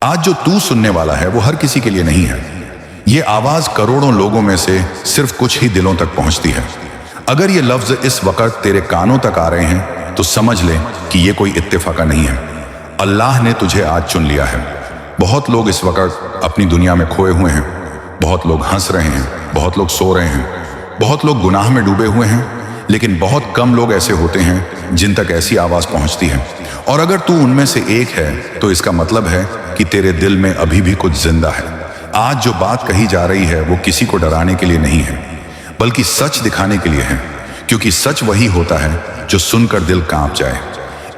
आज जो तू सुनने वाला है वो हर किसी के लिए नहीं है। ये आवाज करोड़ों लोगों में से सिर्फ कुछ ही दिलों तक पहुंचती है। अगर ये लफ्ज इस वक्त तेरे कानों तक आ रहे हैं तो समझ ले कि ये कोई इत्तेफाका नहीं है। अल्लाह ने तुझे आज चुन लिया है। बहुत लोग इस वक्त अपनी दुनिया में खोए हुए हैं, बहुत लोग हंस रहे हैं, बहुत लोग सो रहे हैं, बहुत लोग गुनाह में डूबे हुए हैं, लेकिन बहुत कम लोग ऐसे होते हैं जिन तक ऐसी आवाज पहुंचती है। और अगर तू उनमें से एक है तो इसका मतलब है कि तेरे दिल में अभी भी कुछ जिंदा है। आज जो बात कही जा रही है वो किसी को डराने के लिए नहीं है, बल्कि सच दिखाने के लिए है, क्योंकि सच वही होता है जो सुनकर दिल कांप जाए।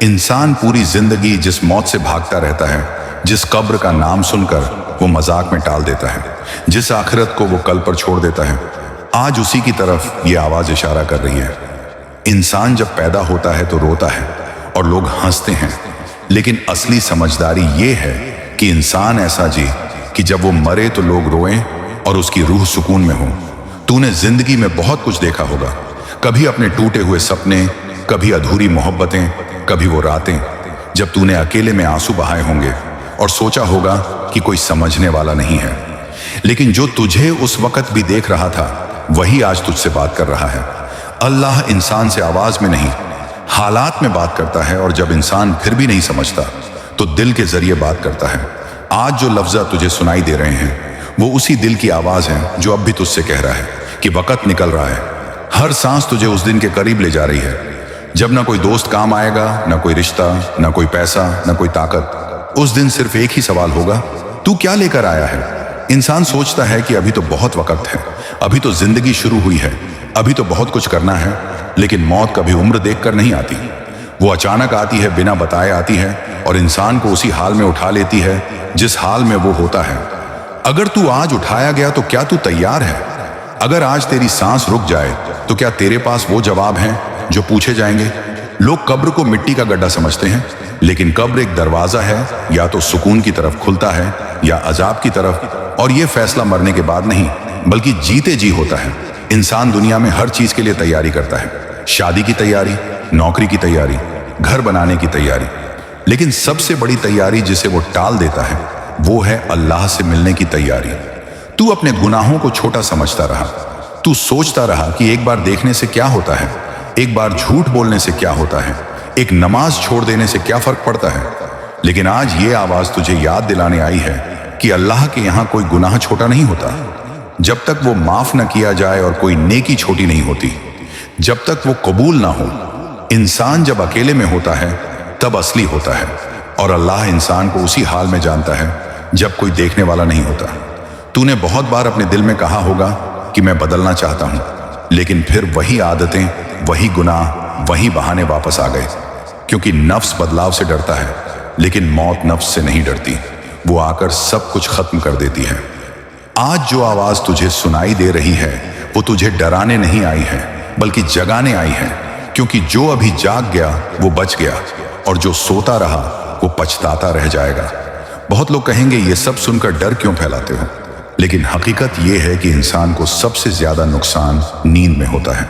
इंसान पूरी जिंदगी जिस मौत से भागता रहता है, जिस कब्र का नाम सुनकर वो मजाक में टाल देता है, जिस आखिरत को वो कल पर छोड़ देता है, आज उसी की तरफ ये आवाज इशारा कर रही है। इंसान जब पैदा होता है तो रोता है और लोग हंसते हैं, लेकिन असली समझदारी ये है कि इंसान ऐसा जी कि जब वो मरे तो लोग रोएं और उसकी रूह सुकून में हो। तूने जिंदगी में बहुत कुछ देखा होगा, कभी अपने टूटे हुए सपने, कभी अधूरी मोहब्बतें, कभी वो रातें जब तूने अकेले में आंसू बहाए होंगे और सोचा होगा कि कोई समझने वाला नहीं है। लेकिन जो तुझे उस वक्त भी देख रहा था वही आज तुझसे बात कर रहा है। अल्लाह इंसान से आवाज में नहीं, हालात में बात करता है, और जब इंसान फिर भी नहीं समझता तो दिल के जरिए बात करता है। आज जो लफ्ज़ तुझे सुनाई दे रहे हैं वो उसी दिल की आवाज है जो अब भी तुझसे कह रहा है कि वक्त निकल रहा है। हर सांस तुझे उस दिन के करीब ले जा रही है जब ना कोई दोस्त काम आएगा, ना कोई रिश्ता, ना कोई पैसा, ना कोई ताकत। उस दिन सिर्फ एक ही सवाल होगा, तू क्या लेकर आया है? इंसान सोचता है कि अभी तो बहुत वक्त है, अभी तो जिंदगी शुरू हुई है, अभी तो बहुत कुछ करना है, लेकिन मौत कभी उम्र देखकर नहीं आती। वो अचानक आती है, बिना बताए आती है, और इंसान को उसी हाल में उठा लेती है जिस हाल में वो होता है। अगर तू आज उठाया गया तो क्या तू तैयार है? अगर आज तेरी सांस रुक जाए तो क्या तेरे पास वो जवाब हैं जो पूछे जाएंगे? लोग कब्र को मिट्टी का गड्ढा समझते हैं, लेकिन कब्र एक दरवाजा है, या तो सुकून की तरफ खुलता है या अजाब की तरफ। और ये फैसला मरने के बाद नहीं बल्कि जीते जी होता है। इंसान दुनिया में हर चीज के लिए तैयारी करता है, शादी की तैयारी, नौकरी की तैयारी, घर बनाने की तैयारी, लेकिन सबसे बड़ी तैयारी जिसे वो टाल देता है वो है अल्लाह से मिलने की तैयारी। तू अपने गुनाहों को छोटा समझता रहा, तू सोचता रहा कि एक बार देखने से क्या होता है, एक बार झूठ बोलने से क्या होता है, एक नमाज छोड़ देने से क्या फर्क पड़ता है। लेकिन आज ये आवाज तुझे याद दिलाने आई है कि अल्लाह के यहां कोई गुनाह छोटा नहीं होता जब तक वो माफ न किया जाए, और कोई नेकी छोटी नहीं होती जब तक वो कबूल ना हो। इंसान जब अकेले में होता है तब असली होता है, और अल्लाह इंसान को उसी हाल में जानता है जब कोई देखने वाला नहीं होता। तूने बहुत बार अपने दिल में कहा होगा कि मैं बदलना चाहता हूं, लेकिन फिर वही आदतें, वही गुनाह, वही बहाने वापस आ गए, क्योंकि नफ्स बदलाव से डरता है, लेकिन मौत नफ्स से नहीं डरती। वो आकर सब कुछ खत्म कर देती है। आज जो आवाज तुझे सुनाई दे रही है वो तुझे डराने नहीं आई है बल्कि जगाने आई है, क्योंकि जो अभी जाग गया वो बच गया, और जो सोता रहा वो पछताता रह जाएगा। बहुत लोग कहेंगे ये सब सुनकर डर क्यों फैलाते हो, लेकिन हकीकत ये है कि इंसान को सबसे ज्यादा नुकसान नींद में होता है।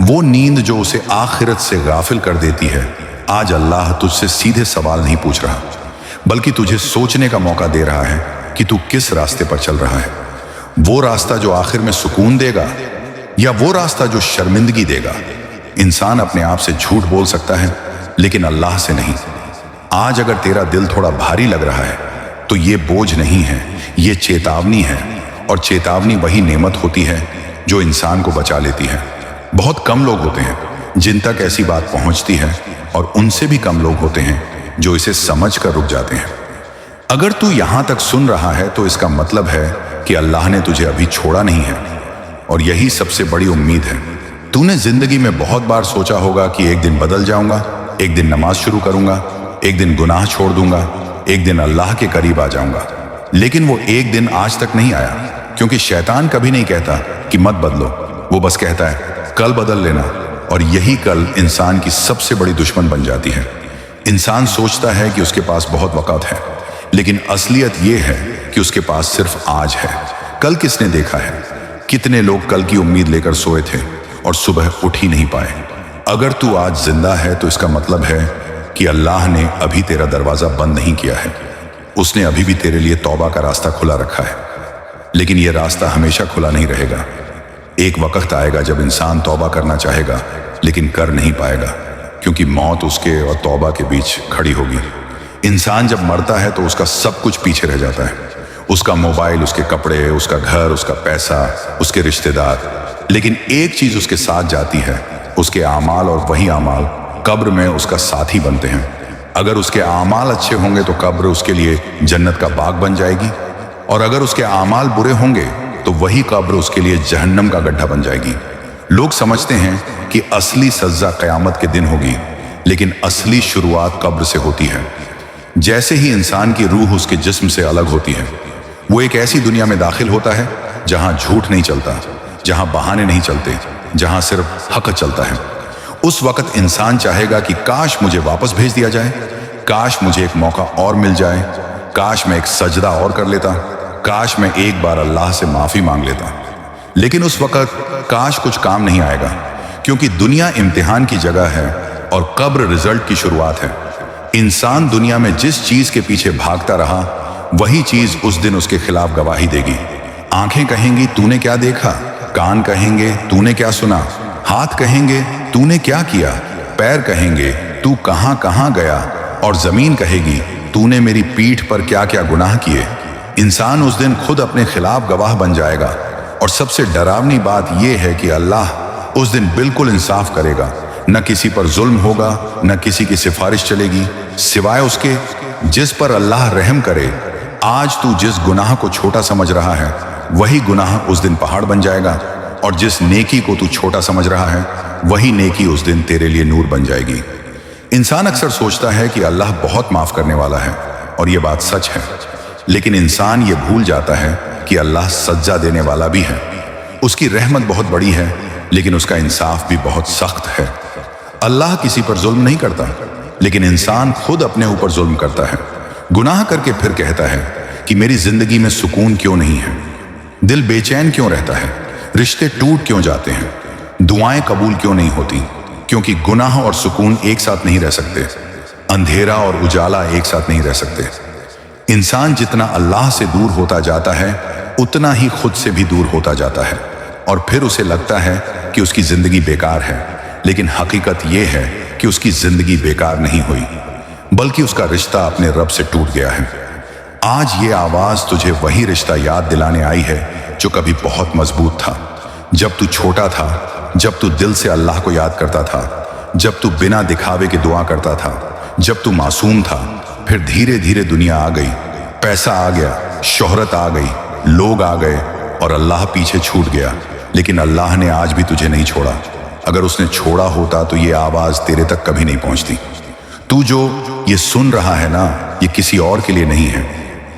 वो नींद जो उसे आखिरत से गाफिल कर देती है। आज अल्लाह तुझसे सीधे सवाल नहीं पूछ रहा, बल्कि तुझे सोचने का मौका दे रहा है कि तू किस रास्ते पर चल रहा है। वो रास्ता जो आखिर में सुकून देगा, या वो रास्ता जो शर्मिंदगी देगा। इंसान अपने आप से झूठ बोल सकता है, लेकिन अल्लाह से नहीं। आज अगर तेरा दिल थोड़ा भारी लग रहा है तो ये बोझ नहीं है, ये चेतावनी है, और चेतावनी वही नेमत होती है जो इंसान को बचा लेती है। बहुत कम लोग होते हैं जिन तक ऐसी बात पहुंचती है, और उनसे भी कम लोग होते हैं जो इसे समझ कर रुक जाते हैं। अगर तू यहां तक सुन रहा है तो इसका मतलब है कि अल्लाह ने तुझे अभी छोड़ा नहीं है, और यही सबसे बड़ी उम्मीद है। तूने जिंदगी में बहुत बार सोचा होगा कि एक दिन बदल जाऊंगा, एक दिन नमाज शुरू करूंगा, एक दिन गुनाह छोड़ दूंगा, एक दिन अल्लाह के करीब आ जाऊंगा। लेकिन वो एक दिन आज तक नहीं आया, क्योंकि शैतान कभी नहीं कहता कि मत बदलो, वो बस कहता है कल बदल लेना, और यही कल इंसान की सबसे बड़ी दुश्मन बन जाती है। इंसान सोचता है कि उसके पास बहुत वक्त है, लेकिन असलियत ये है कि उसके पास सिर्फ आज है। कल किसने देखा है? कितने लोग कल की उम्मीद लेकर सोए थे और सुबह उठ ही नहीं पाए। अगर तू आज जिंदा है तो इसका मतलब है कि अल्लाह ने अभी तेरा दरवाजा बंद नहीं किया है। उसने अभी भी तेरे लिए तौबा का रास्ता खुला रखा है। लेकिन यह रास्ता हमेशा खुला नहीं रहेगा। एक वक्त आएगा जब इंसान तौबा करना चाहेगा लेकिन कर नहीं पाएगा, क्योंकि मौत उसके और तौबा के बीच खड़ी होगी। इंसान जब मरता है तो उसका सब कुछ पीछे रह जाता है, उसका मोबाइल, उसके कपड़े, उसका घर, उसका पैसा, उसके रिश्तेदार। लेकिन एक चीज उसके साथ जाती है, उसके आमाल, और वही आमाल कब्र में उसका साथी बनते हैं। अगर उसके आमाल अच्छे होंगे तो कब्र उसके लिए जन्नत का बाग बन जाएगी, और अगर उसके आमाल बुरे होंगे तो वही कब्र उसके लिए जहन्नम का गड्ढा बन जाएगी। लोग समझते हैं कि असली सज़ा क़यामत के दिन होगी, लेकिन असली शुरुआत कब्र से होती है। जैसे ही इंसान की रूह उसके जिस्म से अलग होती है, वो एक ऐसी दुनिया में दाखिल होता है जहां झूठ नहीं चलता, जहां बहाने नहीं चलते, जहां सिर्फ हक चलता है। उस वक्त इंसान चाहेगा कि काश मुझे वापस भेज दिया जाए, काश मुझे एक मौका और मिल जाए, काश मैं एक सजदा और कर लेता, काश मैं एक बार अल्लाह से माफी मांग लेता। लेकिन उस वक्त काश कुछ काम नहीं आएगा, क्योंकि दुनिया इम्तिहान की जगह है और कब्र रिजल्ट की शुरुआत है। इंसान दुनिया में जिस चीज के पीछे भागता रहा, वही चीज उस दिन उसके खिलाफ गवाही देगी। आंखें कहेंगी तूने क्या देखा, कान कहेंगे तूने क्या सुना, हाथ कहेंगे तूने क्या किया, पैर कहेंगे तू कहां कहां गया, और जमीन कहेगी तूने मेरी पीठ पर क्या क्या गुनाह किए। इंसान उस दिन खुद अपने खिलाफ गवाह बन जाएगा। और सबसे डरावनी बात यह है कि अल्लाह उस दिन बिल्कुल इंसाफ करेगा। न किसी पर जुल्म होगा, न किसी की सिफारिश चलेगी, सिवाय उसके जिस पर अल्लाह रहम करे। आज तू जिस गुनाह को छोटा समझ रहा है, वही गुनाह उस दिन पहाड़ बन जाएगा, और जिस नेकी को तू छोटा समझ रहा है, वही नेकी उस दिन तेरे लिए नूर बन जाएगी। इंसान अक्सर सोचता है कि अल्लाह बहुत माफ करने वाला है, और यह बात सच है। लेकिन इंसान ये भूल जाता है कि अल्लाह सज्जा देने वाला भी है। उसकी रहमत बहुत बड़ी है, लेकिन उसका इंसाफ भी बहुत सख्त है। अल्लाह किसी पर जुल्म नहीं करता, लेकिन इंसान खुद अपने ऊपर जुल्म करता है। गुनाह करके फिर कहता है कि मेरी जिंदगी में सुकून क्यों नहीं है, दिल बेचैन क्यों रहता है, रिश्ते टूट क्यों जाते हैं, दुआएं कबूल क्यों नहीं होती। क्योंकि गुनाह और सुकून एक साथ नहीं रह सकते, अंधेरा और उजाला एक साथ नहीं रह सकते। इंसान जितना अल्लाह से दूर होता जाता है, उतना ही खुद से भी दूर होता जाता है, और फिर उसे लगता है कि उसकी जिंदगी बेकार है। लेकिन हकीकत यह है कि उसकी जिंदगी बेकार नहीं हुई, बल्कि उसका रिश्ता अपने रब से टूट गया है। आज ये आवाज तुझे वही रिश्ता याद दिलाने आई है जो कभी बहुत मजबूत था। जब तू छोटा था, जब तू दिल से अल्लाह को याद करता था, जब तू बिना दिखावे के दुआ करता था, जब तू मासूम था। फिर धीरे धीरे दुनिया आ गई, पैसा आ गया, शोहरत आ गई, लोग आ गए, और अल्लाह पीछे छूट गया। लेकिन अल्लाह ने आज भी तुझे नहीं छोड़ा। अगर उसने छोड़ा होता तो ये आवाज तेरे तक कभी नहीं पहुंचती। तू जो ये सुन रहा है ना, ये किसी और के लिए नहीं है,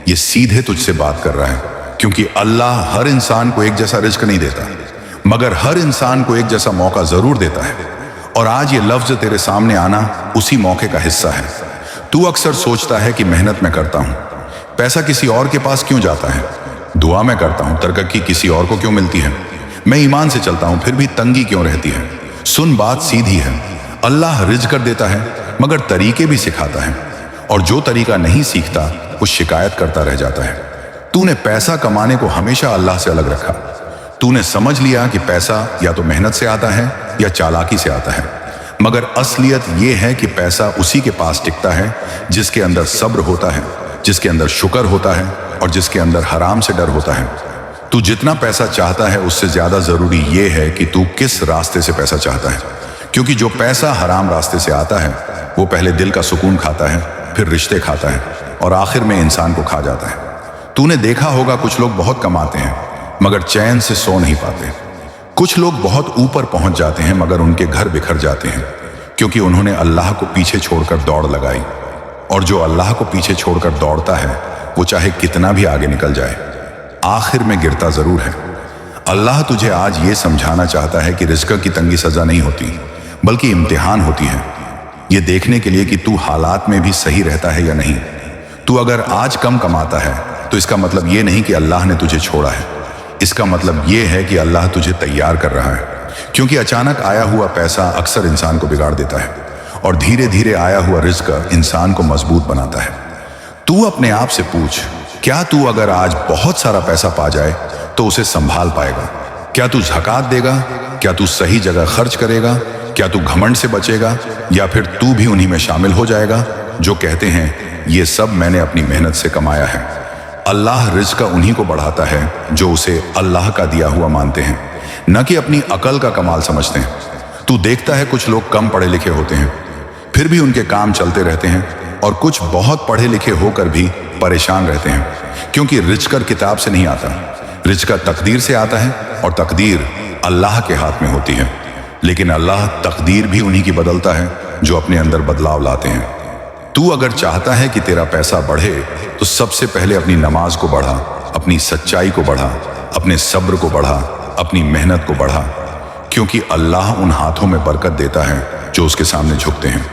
ये सीधे तुझसे बात कर रहा है। क्योंकि अल्लाह हर इंसान को एक जैसा रिज्क नहीं देता, मगर हर इंसान को एक जैसा मौका जरूर देता है। और आज ये लफ्ज तेरे सामने आना उसी मौके का हिस्सा है। तू अक्सर सोचता है कि मेहनत मैं करता हूं, पैसा किसी और के पास क्यों जाता है, दुआ मैं करता हूं, तरक्की किसी और को क्यों मिलती है, मैं ईमान से चलता हूं फिर भी तंगी क्यों रहती है। सुन, बात सीधी है। अल्लाह रिज्क कर देता है, मगर तरीके भी सिखाता है, और जो तरीका नहीं सीखता वो शिकायत करता रह जाता है। तूने पैसा कमाने को हमेशा अल्लाह से अलग रखा। तूने समझ लिया कि पैसा या तो मेहनत से आता है या चालाकी से आता है, मगर असलियत यह है कि पैसा उसी के पास टिकता है जिसके अंदर सब्र होता है, जिसके अंदर शुक्र होता है, और जिसके अंदर हराम से डर होता है। तू जितना पैसा चाहता है उससे ज्यादा जरूरी यह है कि तू किस रास्ते से पैसा चाहता है। क्योंकि जो पैसा हराम रास्ते से आता है वो पहले दिल का सुकून खाता है, फिर रिश्ते खाता है, और आखिर में इंसान को खा जाता है। तूने देखा होगा कुछ लोग बहुत कमाते हैं मगर चैन से सो नहीं पाते। कुछ लोग बहुत ऊपर पहुंच जाते हैं मगर उनके घर बिखर जाते हैं, क्योंकि उन्होंने अल्लाह को पीछे छोड़कर दौड़ लगाई। और जो अल्लाह को पीछे छोड़कर दौड़ता है वो चाहे कितना भी आगे निकल जाए, आखिर में गिरता जरूर है। अल्लाह तुझे आज ये समझाना चाहता है कि रिज़्क की तंगी सजा नहीं होती, बल्कि इम्तिहान होती है, ये देखने के लिए कि तू हालात में भी सही रहता है या नहीं। तू अगर आज कम कमाता है तो इसका मतलब ये नहीं कि अल्लाह ने तुझे छोड़ा है, इसका मतलब ये है कि अल्लाह तुझे तैयार कर रहा है। क्योंकि अचानक आया हुआ पैसा अक्सर इंसान को बिगाड़ देता है, और धीरे धीरे आया हुआ रिज़्क इंसान को मजबूत बनाता है। तू अपने आप से पूछ, क्या तू अगर आज बहुत सारा पैसा पा जाए तो उसे संभाल पाएगा? क्या तू ज़कात देगा? क्या तू सही जगह खर्च करेगा? क्या तू घमंड से बचेगा? या फिर तू भी उन्हीं में शामिल हो जाएगा जो कहते हैं ये सब मैंने अपनी मेहनत से कमाया है? अल्लाह रिज़्क़ उन्हीं को बढ़ाता है जो उसे अल्लाह का दिया हुआ मानते हैं, न कि अपनी अकल का कमाल समझते हैं। तू देखता है कुछ लोग कम पढ़े लिखे होते हैं, फिर भी उनके काम चलते रहते हैं, और कुछ बहुत पढ़े लिखे होकर भी परेशान रहते हैं, क्योंकि रिज़्क़ किताब से नहीं आता, रिज़्क़ तकदीर से आता है, और तकदीर अल्लाह के हाथ में होती है। लेकिन अल्लाह तकदीर भी उन्हीं की बदलता है जो अपने अंदर बदलाव लाते हैं। तू अगर चाहता है कि तेरा पैसा बढ़े तो सबसे पहले अपनी नमाज को बढ़ा, अपनी सच्चाई को बढ़ा, अपने सब्र को बढ़ा, अपनी मेहनत को बढ़ा, क्योंकि अल्लाह उन हाथों में बरकत देता है जो उसके सामने झुकते हैं।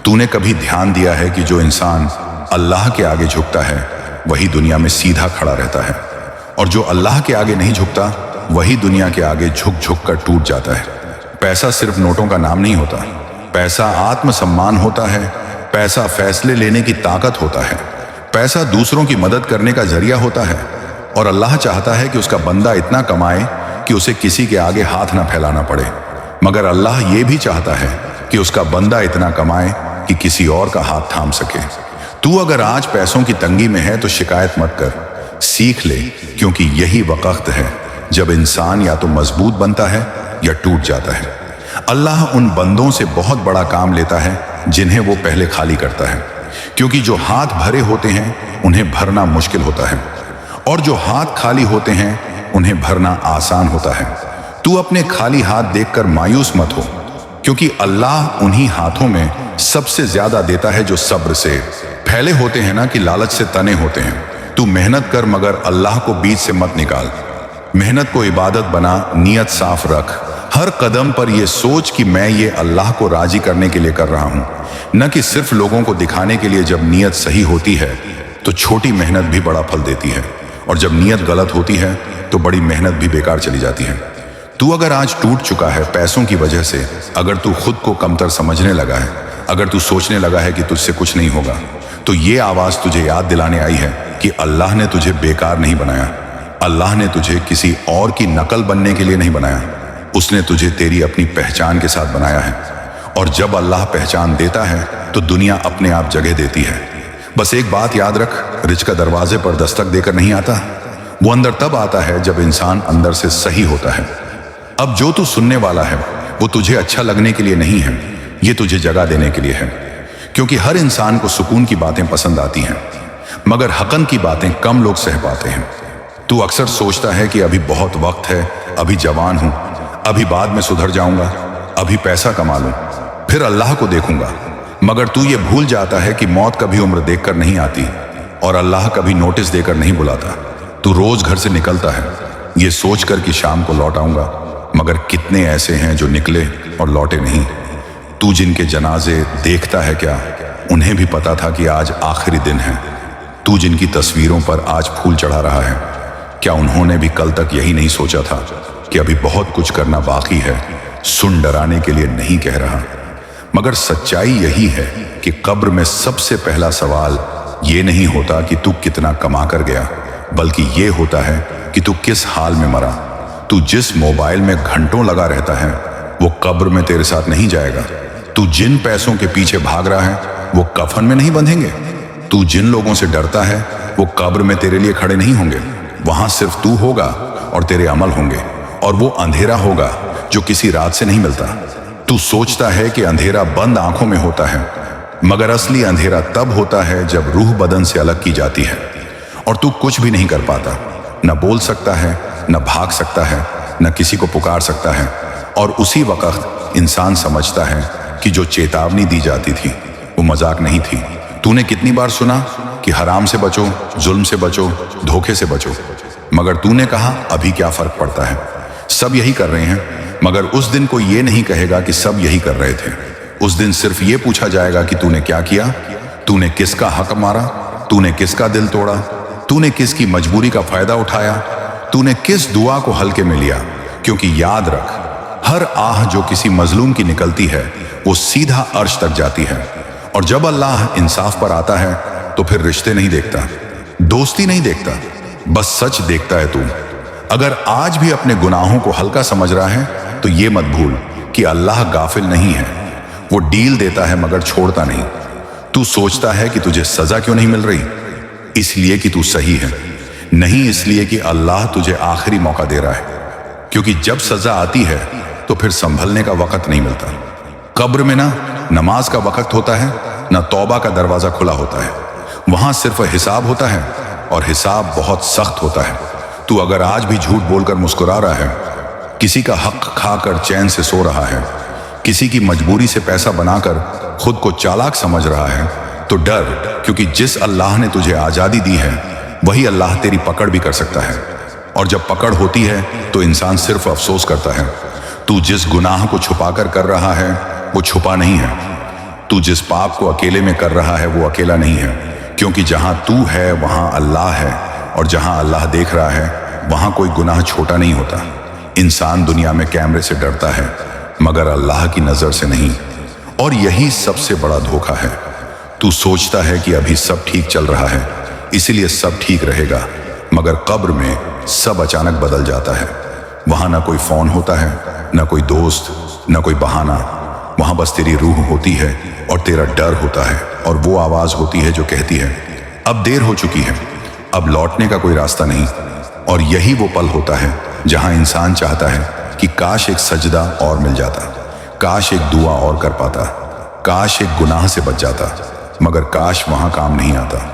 तूने कभी ध्यान दिया है कि जो इंसान अल्लाह के आगे झुकता है वही दुनिया में सीधा खड़ा रहता है, और जो अल्लाह के आगे नहीं झुकता वही दुनिया के आगे झुक झुक कर टूट जाता है। पैसा सिर्फ नोटों का नाम नहीं होता, पैसा आत्मसम्मान होता है, पैसा फैसले लेने की ताकत होता है, पैसा दूसरों की मदद करने का जरिया होता है। और अल्लाह चाहता है कि उसका बंदा इतना कमाए कि उसे किसी के आगे हाथ ना फैलाना पड़े, मगर अल्लाह ये भी चाहता है कि उसका बंदा इतना कमाए कि किसी और का हाथ थाम सके। तू अगर आज पैसों की तंगी में है तो शिकायत मत कर, सीख ले, क्योंकि यही वक्त है जब इंसान या तो मजबूत बनता है या टूट जाता है। अल्लाह उन बंदों से बहुत बड़ा काम लेता है जिन्हें वो पहले खाली करता है, क्योंकि जो हाथ भरे होते हैं उन्हें भरना मुश्किल होता है, और जो हाथ खाली होते हैं उन्हें भरना आसान होता है। तू अपने खाली हाथ देखकर मायूस मत हो, क्योंकि अल्लाह उन्हीं हाथों में सबसे ज्यादा देता है जो सब्र से फैले होते हैं, ना कि लालच से तने होते हैं। तू मेहनत कर, मगर अल्लाह को बीच से मत निकाल। मेहनत को इबादत बना, नियत साफ रख। हर कदम पर यह सोच कि मैं ये अल्लाह को राजी करने के लिए कर रहा हूं, न कि सिर्फ लोगों को दिखाने के लिए। जब नीयत सही होती है तो छोटी मेहनत भी बड़ा फल देती है, और जब नीयत गलत होती है तो बड़ी मेहनत भी बेकार चली जाती है। तू अगर आज टूट चुका है पैसों की वजह से, अगर तू खुद को कमतर समझने लगा है, अगर तू सोचने लगा है कि तुझसे कुछ नहीं होगा, तो ये आवाज तुझे याद दिलाने आई है कि अल्लाह ने तुझे बेकार नहीं बनाया। अल्लाह ने तुझे किसी और की नकल बनने के लिए नहीं बनाया, उसने तुझे तेरी अपनी पहचान के साथ बनाया है। और जब अल्लाह पहचान देता है तो दुनिया अपने आप जगह देती है। बस एक बात याद रख, रिज़्क़ दरवाजे पर दस्तक देकर नहीं आता, वो अंदर तब आता है जब इंसान अंदर से सही होता है। अब जो तू सुनने वाला है वो तुझे अच्छा लगने के लिए नहीं है, ये तुझे जगह देने के लिए है, क्योंकि हर इंसान को सुकून की बातें पसंद आती हैं, मगर हक़न की बातें कम लोग सह पाते हैं। तू अक्सर सोचता है कि अभी बहुत वक्त है, अभी जवान हूं, अभी बाद में सुधर जाऊंगा, अभी पैसा कमा लूं, फिर अल्लाह को देखूंगा। मगर तू ये भूल जाता है कि मौत कभी उम्र देखकर नहीं आती, और अल्लाह कभी नोटिस देकर नहीं बुलाता। तू रोज घर से निकलता है ये सोचकर कि शाम को लौट आऊंगा, मगर कितने ऐसे हैं जो निकले और लौटे नहीं। तू जिनके जनाजे देखता है, क्या उन्हें भी पता था कि आज आखिरी दिन है? तू जिनकी तस्वीरों पर आज फूल चढ़ा रहा है, क्या उन्होंने भी कल तक यही नहीं सोचा था कि अभी बहुत कुछ करना बाकी है? सुन, डराने के लिए नहीं कह रहा, मगर सच्चाई यही है कि कब्र में सबसे पहला सवाल ये नहीं होता कि तू कितना कमा कर गया, बल्कि ये होता है कि तू किस हाल में मरा। तू जिस मोबाइल में घंटों लगा रहता है वो कब्र में तेरे साथ नहीं जाएगा। तू जिन पैसों के पीछे भाग रहा है वो कफन में नहीं बंधेंगे। तू जिन लोगों से डरता है वो कब्र में तेरे लिए खड़े नहीं होंगे। वहां सिर्फ तू होगा और तेरे अमल होंगे, और वो अंधेरा होगा जो किसी रात से नहीं मिलता। तू सोचता है कि अंधेरा बंद आंखों में होता है, मगर असली अंधेरा तब होता है जब रूह बदन से अलग की जाती है, और तू कुछ भी नहीं कर पाता, न बोल सकता है, न भाग सकता है, न किसी को पुकार सकता है। और उसी वक्त इंसान समझता है कि जो चेतावनी दी जाती थी वो मजाक नहीं थी। तूने कितनी बार सुना कि हराम से बचो, जुल्म से बचो, धोखे से बचो, मगर तूने कहा अभी क्या फर्क पड़ता है, सब यही कर रहे हैं। मगर उस दिन कोई ये नहीं कहेगा कि सब यही कर रहे थे। उस दिन सिर्फ ये पूछा जाएगा कि तूने क्या किया, तूने किसका हक मारा, तूने किसका दिल तोड़ा, तूने किसकी मजबूरी का फायदा उठाया, तूने किस दुआ को हल्के में लिया। क्योंकि याद रख, हर आह जो किसी मजलूम की निकलती है वो सीधा अर्श तक जाती है, और जब अल्लाह इंसाफ पर आता है तो फिर रिश्ते नहीं देखता, दोस्ती नहीं देखता, बस सच देखता है तू। अगर आज भी अपने गुनाहों को हल्का समझ रहा है तो ये मत भूल कि अल्लाह गाफिल नहीं है। वो डील देता है मगर छोड़ता नहीं। तू सोचता है कि तुझे सजा क्यों नहीं मिल रही? इसलिए कि तू सही है, नहीं इसलिए कि अल्लाह तुझे आखिरी मौका दे रहा है। क्योंकि जब सजा आती है तो फिर संभलने का वक्त नहीं मिलता। कब्र में ना नमाज का वक्त होता है, ना तौबा का दरवाजा खुला होता है। वहां सिर्फ हिसाब होता है और हिसाब बहुत सख्त होता है। तू अगर आज भी झूठ बोलकर मुस्कुरा रहा है, किसी का हक खाकर चैन से सो रहा है, किसी की मजबूरी से पैसा बनाकर खुद को चालाक समझ रहा है, तो डर, क्योंकि जिस अल्लाह ने तुझे आजादी दी है वही अल्लाह तेरी पकड़ भी कर सकता है। और जब पकड़ होती है तो इंसान सिर्फ अफसोस करता है। तू जिस गुनाह को छुपाकर कर रहा है वो छुपा नहीं है। तू जिस पाप को अकेले में कर रहा है वो अकेला नहीं है, क्योंकि जहां तू है वहां अल्लाह है, और जहां अल्लाह देख रहा है वहां कोई गुनाह छोटा नहीं होता। इंसान दुनिया में कैमरे से डरता है मगर अल्लाह की नजर से नहीं, और यही सबसे बड़ा धोखा है। तू सोचता है कि अभी सब ठीक चल रहा है इसीलिए सब ठीक रहेगा, मगर कब्र में सब अचानक बदल जाता है। वहां ना कोई फोन होता है, ना कोई दोस्त, ना कोई बहाना। वहां बस तेरी रूह होती है और तेरा डर होता है, और वो आवाज होती है जो कहती है अब देर हो चुकी है, अब लौटने का कोई रास्ता नहीं। और यही वो पल होता है जहां इंसान चाहता है कि काश एक सजदा और मिल जाता, काश एक दुआ और कर पाता, काश एक गुनाह से बच जाता, मगर काश वहां काम नहीं आता।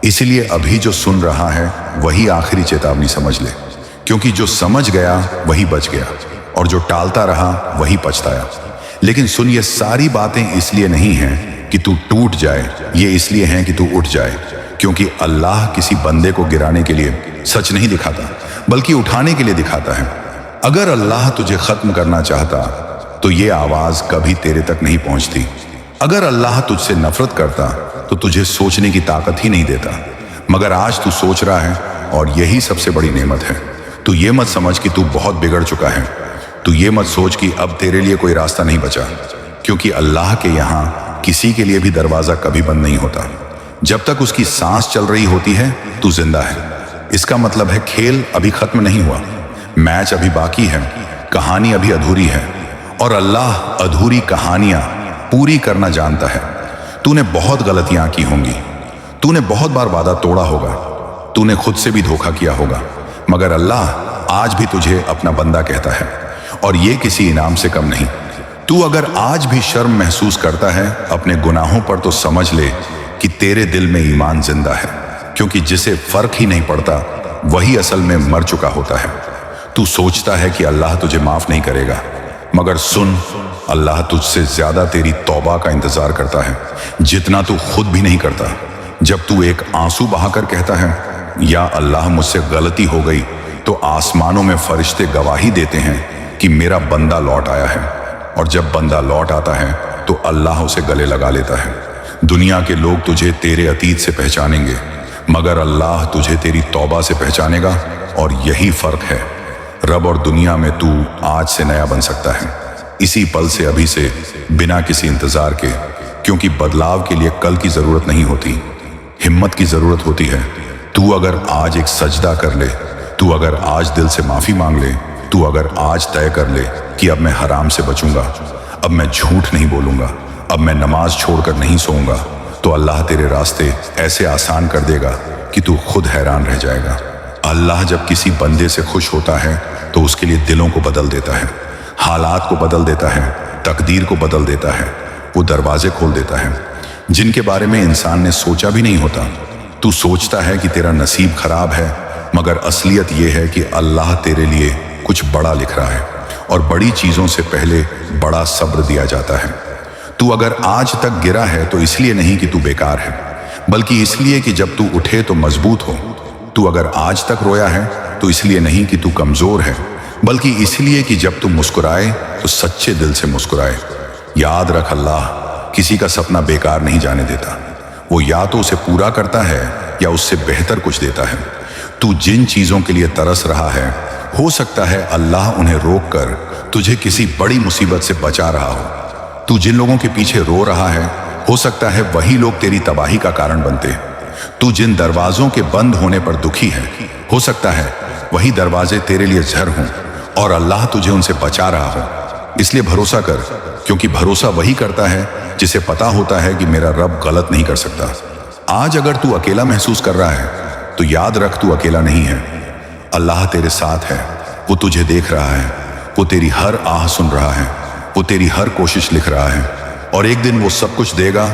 इसलिए अभी जो सुन रहा है वही आखिरी चेतावनी समझ ले, क्योंकि जो समझ गया वही बच गया, और जो टालता रहा वही पछताया। लेकिन सुन, ये सारी बातें इसलिए नहीं हैं कि तू टूट जाए, ये इसलिए हैं कि तू उठ जाए। क्योंकि अल्लाह किसी बंदे को गिराने के लिए सच नहीं दिखाता, बल्कि उठाने के लिए दिखाता है। अगर अल्लाह तुझे खत्म करना चाहता तो ये आवाज कभी तेरे तक नहीं पहुंचती। अगर अल्लाह तुझसे नफरत करता तो तुझे सोचने की ताकत ही नहीं देता, मगर आज तू सोच रहा है, और यही सबसे बड़ी नेमत है। तू ये मत समझ कि तू बहुत बिगड़ चुका है, तू ये मत सोच कि अब तेरे लिए कोई रास्ता नहीं बचा, क्योंकि अल्लाह के यहाँ किसी के लिए भी दरवाजा कभी बंद नहीं होता। जब तक उसकी सांस चल रही होती है तू जिंदा है। इसका मतलब है खेल अभी खत्म नहीं हुआ, मैच अभी बाकी है, कहानी अभी अधूरी है, और अल्लाह अधूरी कहानियां पूरी करना जानता है। तूने बहुत गलतियां की होंगी, तूने बहुत बार वादा तोड़ा होगा, तूने खुद से भी धोखा किया होगा, मगर अल्लाह आज भी तुझे अपना बंदा कहता है, और ये किसी इनाम से कम नहीं। तू अगर आज भी शर्म महसूस करता है अपने गुनाहों पर, तो समझ ले कि तेरे दिल में ईमान जिंदा है, क्योंकि जिसे फर्क ही नहीं पड़ता वही असल में मर चुका होता है। तू सोचता है कि अल्लाह तुझे माफ नहीं करेगा, मगर सुन, अल्लाह तुझसे ज्यादा तेरी तौबा का इंतजार करता है, जितना तू खुद भी नहीं करता। जब तू एक आंसू बहाकर कहता है या अल्लाह मुझसे गलती हो गई, तो आसमानों में फरिश्ते गवाही देते हैं कि मेरा बंदा लौट आया है। और जब बंदा लौट आता है तो अल्लाह उसे गले लगा लेता है। दुनिया के लोग तुझे तेरे अतीत से पहचानेंगे, मगर अल्लाह तुझे तेरी तौबा से पहचानेगा, और यही फर्क है। रब और दुनिया में तू आज से नया बन सकता है, इसी पल से, अभी से, बिना किसी इंतजार के, क्योंकि बदलाव के लिए कल की जरूरत नहीं होती, हिम्मत की जरूरत होती है। तू अगर आज एक सजदा कर ले, तू अगर आज दिल से माफी मांग ले, तू अगर आज तय कर ले कि अब मैं हराम से बचूंगा, अब मैं झूठ नहीं बोलूंगा, अब मैं नमाज छोड़कर नहीं सोऊंगा, तो अल्लाह तेरे रास्ते ऐसे आसान कर देगा कि तू खुद हैरान रह जाएगा। अल्लाह जब किसी बंदे से खुश होता है तो उसके लिए दिलों को बदल देता है, हालात को बदल देता है, तकदीर को बदल देता है। वो दरवाजे खोल देता है जिनके बारे में इंसान ने सोचा भी नहीं होता। तू सोचता है कि तेरा नसीब खराब है, मगर असलियत ये है कि अल्लाह तेरे लिए कुछ बड़ा लिख रहा है, और बड़ी चीजों से पहले बड़ा सब्र दिया जाता है। तू अगर आज तक गिरा है तो इसलिए नहीं कि तू बेकार है, बल्कि इसलिए कि जब तू उठे तो मजबूत हो। तू अगर आज तक रोया है तो इसलिए नहीं कि तू कमजोर है, बल्कि इसलिए कि जब तू मुस्कुराए तो सच्चे दिल से मुस्कुराए। याद रख, अल्लाह किसी का सपना बेकार नहीं जाने देता। वो या तो उसे पूरा करता है या उससे बेहतर कुछ देता है। तू जिन चीजों के लिए तरस रहा है, हो सकता है अल्लाह उन्हें रोक कर तुझे किसी बड़ी मुसीबत से बचा रहा हो। तू जिन लोगों के पीछे रो रहा है, हो सकता है वही लोग तेरी तबाही का कारण बनते। तू जिन दरवाजों के बंद होने पर दुखी है, हो सकता है वही दरवाजे तेरे लिए जहर हों और अल्लाह तुझे उनसे बचा रहा हो। इसलिए भरोसा कर, क्योंकि भरोसा वही करता है जिसे पता होता है कि मेरा रब गलत नहीं कर सकता। आज अगर तू अकेला महसूस कर रहा है तो याद रख, तू अकेला नहीं है। अल्लाह तेरे साथ है, वो तुझे देख रहा है, वो तेरी हर आह सुन रहा है, वो तेरी हर कोशिश लिख रहा है, और एक दिन वो सब कुछ देगा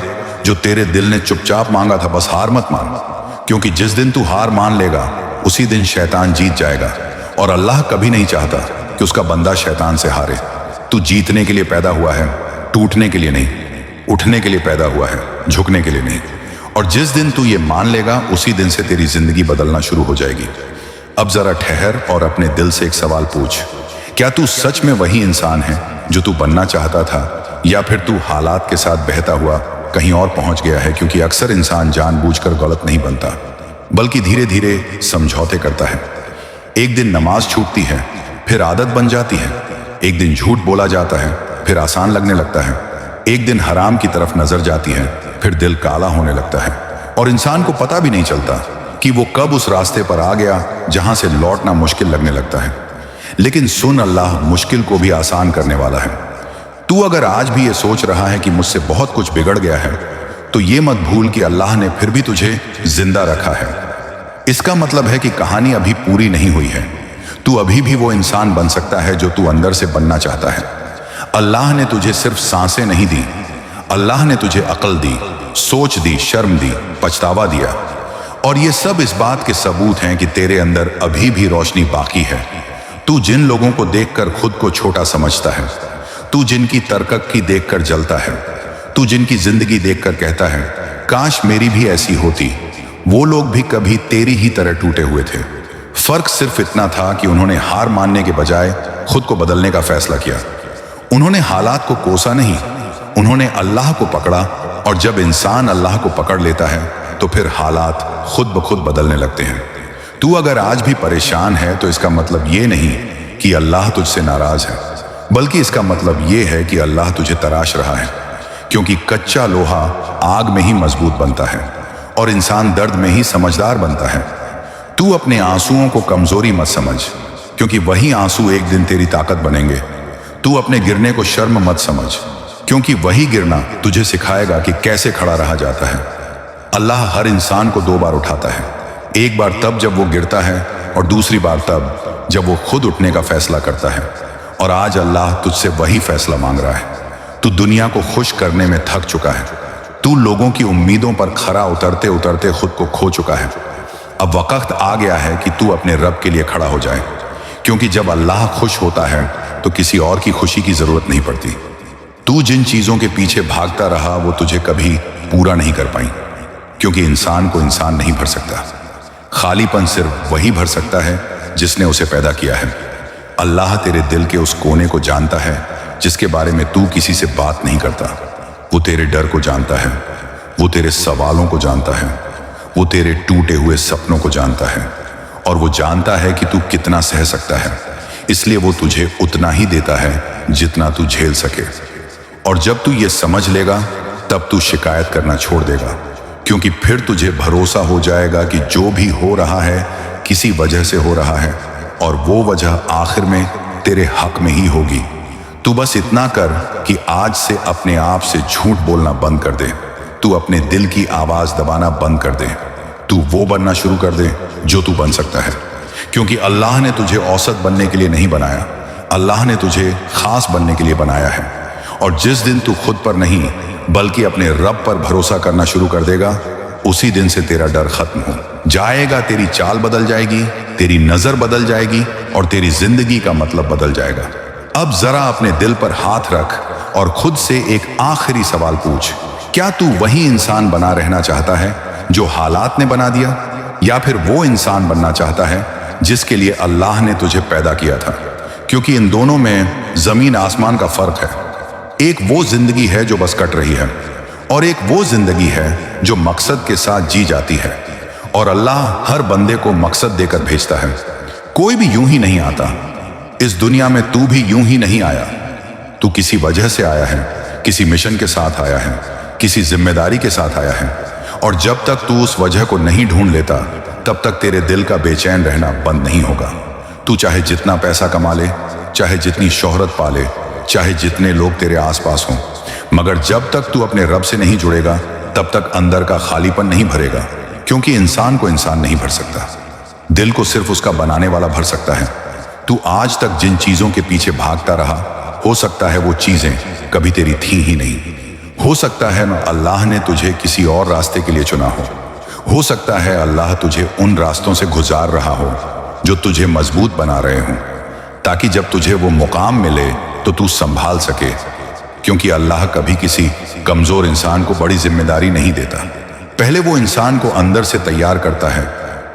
जो तेरे दिल ने चुपचाप मांगा था। बस हार मत मान, क्योंकि जिस दिन तू हार मान लेगा उसी दिन शैतान जीत जाएगा, और अल्लाह कभी नहीं चाहता कि उसका बंदा शैतान से हारे। तू जीतने के लिए पैदा हुआ है, टूटने के लिए नहीं। उठने के लिए पैदा हुआ है, झुकने के लिए नहीं। और जिस दिन तू ये मान लेगा उसी दिन से तेरी जिंदगी बदलना शुरू हो जाएगी। अब जरा ठहर और अपने दिल से एक सवाल पूछ, क्या तू सच में वही इंसान है जो तू बनना चाहता था, या फिर तू हालात के साथ बहता हुआ कहीं और पहुंच गया है? क्योंकि अक्सर इंसान जानबूझकर गलत नहीं बनता, बल्कि धीरे धीरे समझौते करता है। एक दिन नमाज छूटती है, फिर आदत बन जाती है। एक दिन झूठ बोला जाता है, फिर आसान लगने लगता है। एक दिन हराम की तरफ नजर जाती है, फिर दिल काला होने लगता है, और इंसान को पता भी नहीं चलता कि वो कब उस रास्ते पर आ गया जहां से लौटना मुश्किल लगने लगता है। लेकिन सुन, अल्लाह मुश्किल को भी आसान करने वाला है। तू अगर आज भी ये सोच रहा है कि मुझसे बहुत कुछ बिगड़ गया है, तो ये मत भूल कि अल्लाह ने फिर भी तुझे जिंदा रखा है। इसका मतलब है कि कहानी अभी पूरी नहीं हुई है। तू अभी भी वो इंसान बन सकता है जो तू अंदर से बनना चाहता है। अल्लाह ने तुझे सिर्फ सांसें नहीं दी, अल्लाह ने तुझे अक्ल दी, सोच दी, शर्म दी, पछतावा दिया, और ये सब इस बात के सबूत हैं कि तेरे अंदर अभी भी रोशनी बाकी है। तू जिन लोगों को देखकर खुद को छोटा समझता है, तू जिनकी तरक्की देखकर जलता है, तू जिनकी जिंदगी देखकर कहता है काश मेरी भी ऐसी होती, वो लोग भी कभी तेरी ही तरह टूटे हुए थे। फर्क सिर्फ इतना था कि उन्होंने हार मानने के बजाय खुद को बदलने का फैसला किया। उन्होंने हालात को कोसा नहीं, उन्होंने अल्लाह को पकड़ा, और जब इंसान अल्लाह को पकड़ लेता है तो फिर हालात खुद ब खुद बदलने लगते हैं। तू अगर आज भी परेशान है तो इसका मतलब ये नहीं कि अल्लाह तुझसे नाराज है, बल्कि इसका मतलब ये है कि अल्लाह तुझे तराश रहा है, क्योंकि कच्चा लोहा आग में ही मजबूत बनता है और इंसान दर्द में ही समझदार बनता है। तू अपने आंसुओं को कमजोरी मत समझ, क्योंकि वही आंसू एक दिन तेरी ताकत बनेंगे। तू अपने गिरने को शर्म मत समझ, क्योंकि वही गिरना तुझे सिखाएगा कि कैसे खड़ा रहा जाता है। अल्लाह हर इंसान को 2 बार उठाता है, एक बार तब जब वो गिरता है, और दूसरी बार तब जब वो खुद उठने का फैसला करता है। और आज अल्लाह तुझसे वही फैसला मांग रहा है। तू दुनिया को खुश करने में थक चुका है, तू लोगों की उम्मीदों पर खरा उतरते उतरते खुद को खो चुका है। अब वक्त आ गया है कि तू अपने रब के लिए खड़ा हो जाए, क्योंकि जब अल्लाह खुश होता है तो किसी और की खुशी की जरूरत नहीं पड़ती। तू जिन चीजों के पीछे भागता रहा वो तुझे कभी पूरा नहीं कर पाई, क्योंकि इंसान को इंसान नहीं भर सकता। खालीपन सिर्फ वही भर सकता है जिसने उसे पैदा किया है। अल्लाह तेरे दिल के उस कोने को जानता है जिसके बारे में तू किसी से बात नहीं करता। वो तेरे डर को जानता है, वो तेरे सवालों को जानता है, वो तेरे टूटे हुए सपनों को जानता है, और वो जानता है कि तू कितना सह सकता है। इसलिए वो तुझे उतना ही देता है जितना तू झेल सके। और जब तू ये समझ लेगा तब तू शिकायत करना छोड़ देगा, क्योंकि फिर तुझे भरोसा हो जाएगा कि जो भी हो रहा है किसी वजह से हो रहा है, और वो वजह आखिर में तेरे हक में ही होगी। तू बस इतना कर कि आज से अपने आप से झूठ बोलना बंद कर दे। तू अपने दिल की आवाज दबाना बंद कर दे। तू वो बनना शुरू कर दे जो तू बन सकता है, क्योंकि अल्लाह ने तुझे औसत बनने के लिए नहीं बनाया, अल्लाह ने तुझे खास बनने के लिए बनाया है। और जिस दिन तू खुद पर नहीं बल्कि अपने रब पर भरोसा करना शुरू कर देगा, उसी दिन से तेरा डर खत्म हो जाएगा, तेरी चाल बदल जाएगी, तेरी नजर बदल जाएगी, और तेरी जिंदगी का मतलब बदल जाएगा। अब जरा अपने दिल पर हाथ रख और खुद से एक आखिरी सवाल पूछ, क्या तू वही इंसान बना रहना चाहता है जो हालात ने बना दिया, या फिर वो इंसान बनना चाहता है जिसके लिए अल्लाह ने तुझे पैदा किया था? क्योंकि इन दोनों में जमीन आसमान का फर्क है। एक वो जिंदगी है जो बस कट रही है, और एक वो जिंदगी है जो मकसद के साथ जी जाती है। और अल्लाह हर बंदे को मकसद देकर भेजता है। कोई भी यूं ही नहीं आता। इस दुनिया में तू भी यूं ही नहीं आया। तू किसी वजह से आया है, किसी मिशन के साथ आया है, किसी जिम्मेदारी के साथ आया है, और जब तक तू उस वजह को नहीं ढूंढ लेता तब तक तेरे दिल का बेचैन रहना बंद नहीं होगा। तू चाहे जितना पैसा कमा ले, चाहे जितनी शोहरत पाले, चाहे जितने लोग तेरे आसपास हों, मगर जब तक तू अपने रब से नहीं जुड़ेगा तब तक अंदर का खालीपन नहीं भरेगा, क्योंकि इंसान को इंसान नहीं भर सकता, दिल को सिर्फ उसका बनाने वाला भर सकता है। तू आज तक जिन चीजों के पीछे भागता रहा, हो सकता है वो चीजें कभी तेरी थी ही नहीं। हो सकता है ना अल्लाह ने तुझे किसी और रास्ते के लिए चुना हो सकता है अल्लाह तुझे उन रास्तों से गुजार रहा हो जो तुझे मजबूत बना रहे हों, ताकि जब तुझे वो मुकाम मिले तो तू संभाल सके, क्योंकि अल्लाह कभी किसी कमजोर इंसान को बड़ी जिम्मेदारी नहीं देता। पहले वो इंसान को अंदर से तैयार करता है,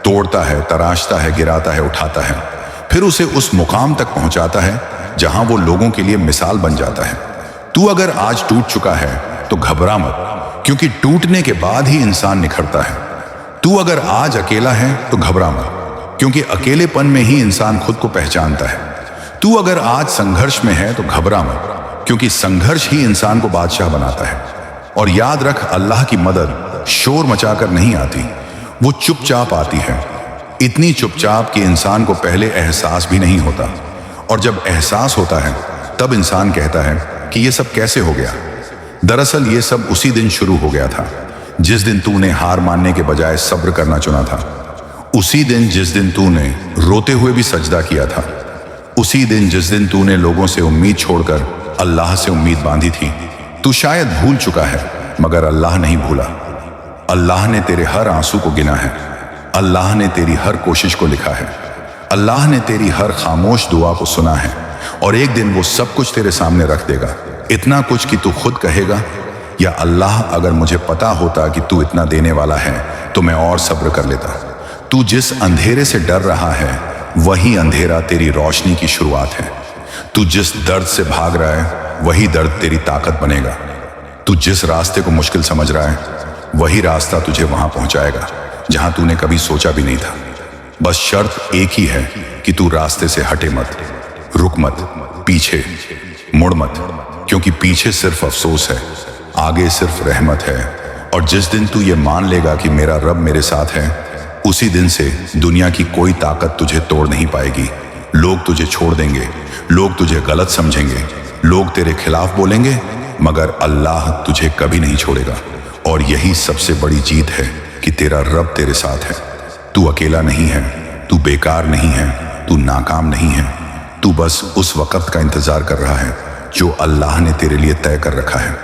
तोड़ता है, तराशता है, गिराता है, उठाता है, फिर उसे उस मुकाम तक पहुंचाता है जहां वो लोगों के लिए मिसाल बन जाता है। तू अगर आज टूट चुका है तो घबरा मत, क्योंकि टूटने के बाद ही इंसान निखरता है। तू अगर आज अकेला है तो घबरा मत, क्योंकि अकेलेपन में ही इंसान खुद को पहचानता है। तू अगर आज संघर्ष में है तो घबरा मत, क्योंकि संघर्ष ही इंसान को बादशाह बनाता है। और याद रख, अल्लाह की मदद शोर मचाकर नहीं आती, वो चुपचाप आती है, इतनी चुपचाप कि इंसान को पहले एहसास भी नहीं होता, और जब एहसास होता है तब इंसान कहता है कि ये सब कैसे हो गया। दरअसल ये सब उसी दिन शुरू हो गया था जिस दिन तूने हार मानने के बजाय सब्र करना चुना था, उसी दिन जिस दिन तूने रोते हुए भी सजदा किया था, उसी दिन जिस दिन तूने लोगों से उम्मीद छोड़कर अल्लाह से उम्मीद बांधी थी। तू शायद भूल चुका है, मगर अल्लाह नहीं भूला। अल्लाह ने तेरे हर आंसू को गिना है, अल्लाह ने तेरी हर कोशिश को लिखा है, अल्लाह ने तेरी हर खामोश दुआ को सुना है, और एक दिन वो सब कुछ तेरे सामने रख देगा। इतना कुछ कि तू खुद कहेगा, या अल्लाह, अगर मुझे पता होता कि तू इतना देने वाला है तो मैं और सब्र कर लेता। तू जिस अंधेरे से डर रहा है वही अंधेरा तेरी रोशनी की शुरुआत है। तू जिस दर्द से भाग रहा है वही दर्द तेरी ताकत बनेगा। तू जिस रास्ते को मुश्किल समझ रहा है वही रास्ता तुझे वहां पहुंचाएगा जहां तूने कभी सोचा भी नहीं था। बस शर्त एक ही है कि तू रास्ते से हटे मत, रुक मत, पीछे मुड़ मत, क्योंकि पीछे सिर्फ अफसोस है, आगे सिर्फ रहमत है। और जिस दिन तू ये मान लेगा कि मेरा रब मेरे साथ है, उसी दिन से दुनिया की कोई ताकत तुझे तोड़ नहीं पाएगी। लोग तुझे छोड़ देंगे, लोग तुझे गलत समझेंगे, लोग तेरे खिलाफ बोलेंगे, मगर अल्लाह तुझे कभी नहीं छोड़ेगा। और यही सबसे बड़ी जीत है कि तेरा रब तेरे साथ है। तू अकेला नहीं है, तू बेकार नहीं है, तू नाकाम नहीं है। तू बस उस वक्त का इंतजार कर रहा है जो अल्लाह ने तेरे लिए तय कर रखा है,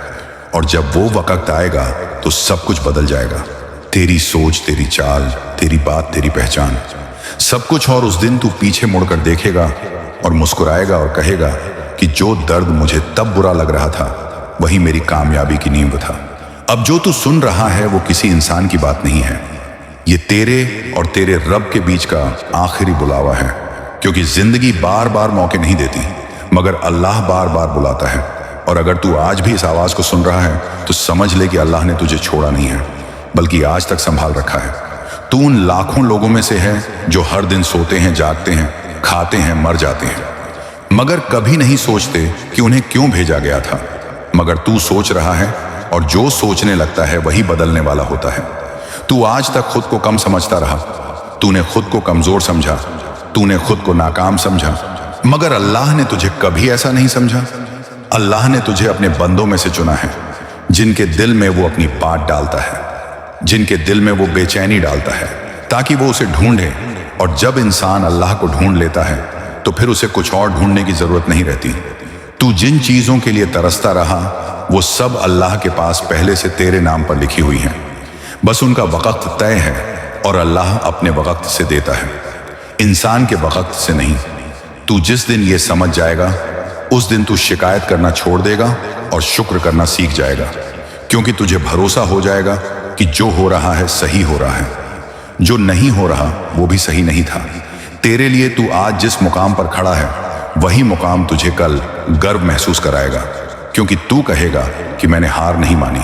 और जब वो वक्त आएगा तो सब कुछ बदल जाएगा। तेरी सोच, तेरी चाल, तेरी बात, तेरी पहचान, सब कुछ। और उस दिन तू पीछे मुड़कर देखेगा और मुस्कुराएगा और कहेगा कि जो दर्द मुझे तब बुरा लग रहा था वही मेरी कामयाबी की नींव था। अब जो तू सुन रहा है वो किसी इंसान की बात नहीं है, ये तेरे और तेरे रब के बीच का आखिरी बुलावा है, क्योंकि जिंदगी बार बार मौके नहीं देती, मगर अल्लाह बार बार बुलाता है। और अगर तू आज भी इस आवाज को सुन रहा है तो समझ ले कि अल्लाह ने तुझे छोड़ा नहीं है, बल्कि आज तक संभाल रखा है। तू उन लाखों लोगों में से है जो हर दिन सोते हैं, जागते हैं, खाते हैं, मर जाते हैं, मगर कभी नहीं सोचते कि उन्हें क्यों भेजा गया था। मगर तू सोच रहा है, और जो सोचने लगता है वही बदलने वाला होता है। तू आज तक खुद को कम समझता रहा, तूने खुद को कमजोर समझा, तूने खुद को नाकाम समझा, मगर अल्लाह ने तुझे कभी ऐसा नहीं समझा। अल्लाह ने तुझे अपने बंदों में से चुना है, जिनके दिल में वो अपनी बात डालता है, जिनके दिल में वो बेचैनी डालता है, ताकि वो उसे ढूंढे। और जब इंसान अल्लाह को ढूंढ लेता है तो फिर उसे कुछ और ढूंढने की जरूरत नहीं रहती। तू जिन चीजों के लिए तरसता रहा वो सब अल्लाह के पास पहले से तेरे नाम पर लिखी हुई हैं, बस उनका वक्त तय है, और अल्लाह अपने वक्त से देता है, इंसान के वक्त से नहीं। तू जिस दिन ये समझ जाएगा उस दिन तू शिकायत करना छोड़ देगा और शुक्र करना सीख जाएगा, क्योंकि तुझे भरोसा हो जाएगा कि जो हो रहा है सही हो रहा है, जो नहीं हो रहा वो भी सही नहीं था। तेरे लिए तू आज जिस मुकाम पर खड़ा है वही मुकाम तुझे कल गर्व महसूस कराएगा, क्योंकि तू कहेगा कि मैंने हार नहीं मानी,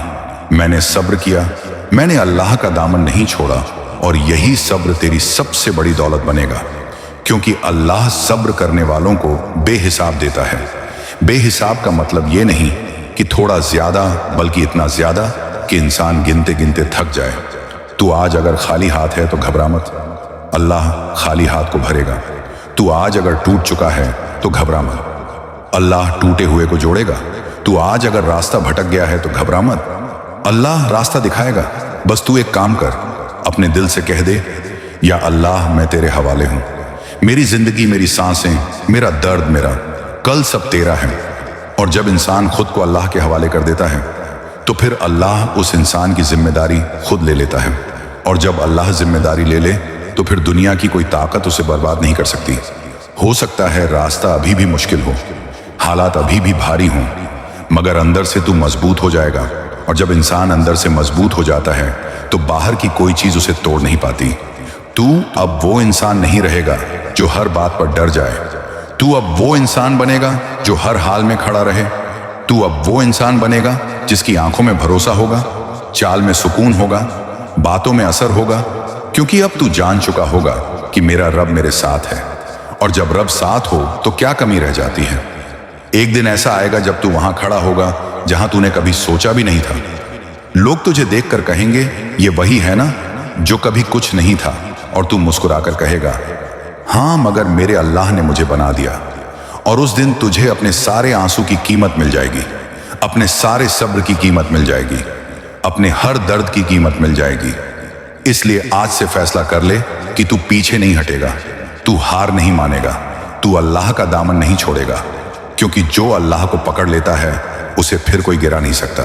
मैंने सब्र किया, मैंने अल्लाह का दामन नहीं छोड़ा। और यही सब्र तेरी सबसे बड़ी दौलत बनेगा, क्योंकि अल्लाह सब्र करने वालों को बेहिसाब देता है। बेहिसाब का मतलब ये नहीं कि थोड़ा ज्यादा, बल्कि इतना ज्यादा कि इंसान गिनते गिनते थक जाए। तू आज अगर खाली हाथ है तो घबरा मत, अल्लाह खाली हाथ को भरेगा। तू आज अगर टूट चुका है तो घबरा मत, अल्लाह टूटे हुए को जोड़ेगा। तू आज अगर रास्ता भटक गया है तो घबरा मत, अल्लाह रास्ता दिखाएगा। बस तू एक काम कर, अपने दिल से कह दे, या अल्लाह मैं तेरे हवाले हूं। मेरी जिंदगी, मेरी सांसें, मेरा दर्द, मेरा कल सब तेरा है। और जब इंसान खुद को अल्लाह के हवाले कर देता है तो फिर अल्लाह उस इंसान की जिम्मेदारी खुद ले लेता है। और जब अल्लाह जिम्मेदारी ले ले तो फिर दुनिया की कोई ताकत उसे बर्बाद नहीं कर सकती। हो सकता है रास्ता अभी भी मुश्किल हो, हालात अभी भी भारी हों, मगर अंदर से तू मजबूत हो जाएगा। और जब इंसान अंदर से मजबूत हो जाता है तो बाहर की कोई चीज उसे तोड़ नहीं पाती। तू अब वो इंसान नहीं रहेगा जो हर बात पर डर जाए। तू अब वो इंसान बनेगा जो हर हाल में खड़ा रहे। तू अब वो इंसान बनेगा जिसकी आंखों में भरोसा होगा, चाल में सुकून होगा, बातों में असर होगा, क्योंकि अब तू जान चुका होगा कि मेरा रब मेरे साथ है। और जब रब साथ हो तो क्या कमी रह जाती है। एक दिन ऐसा आएगा जब तू वहां खड़ा होगा जहां तूने कभी सोचा भी नहीं था। लोग तुझे देखकर कहेंगे, ये वही है ना जो कभी कुछ नहीं था, और तू मुस्कुराकर कहेगा, हाँ मगर मेरे अल्लाह ने मुझे बना दिया। और उस दिन तुझे अपने सारे आंसू की कीमत मिल जाएगी, अपने सारे सब्र की कीमत मिल जाएगी, अपने हर दर्द की कीमत मिल जाएगी। इसलिए आज से फैसला कर ले कि तू पीछे नहीं हटेगा, तू हार नहीं मानेगा, तू अल्लाह का दामन नहीं छोड़ेगा, क्योंकि जो अल्लाह को पकड़ लेता है उसे फिर कोई गिरा नहीं सकता।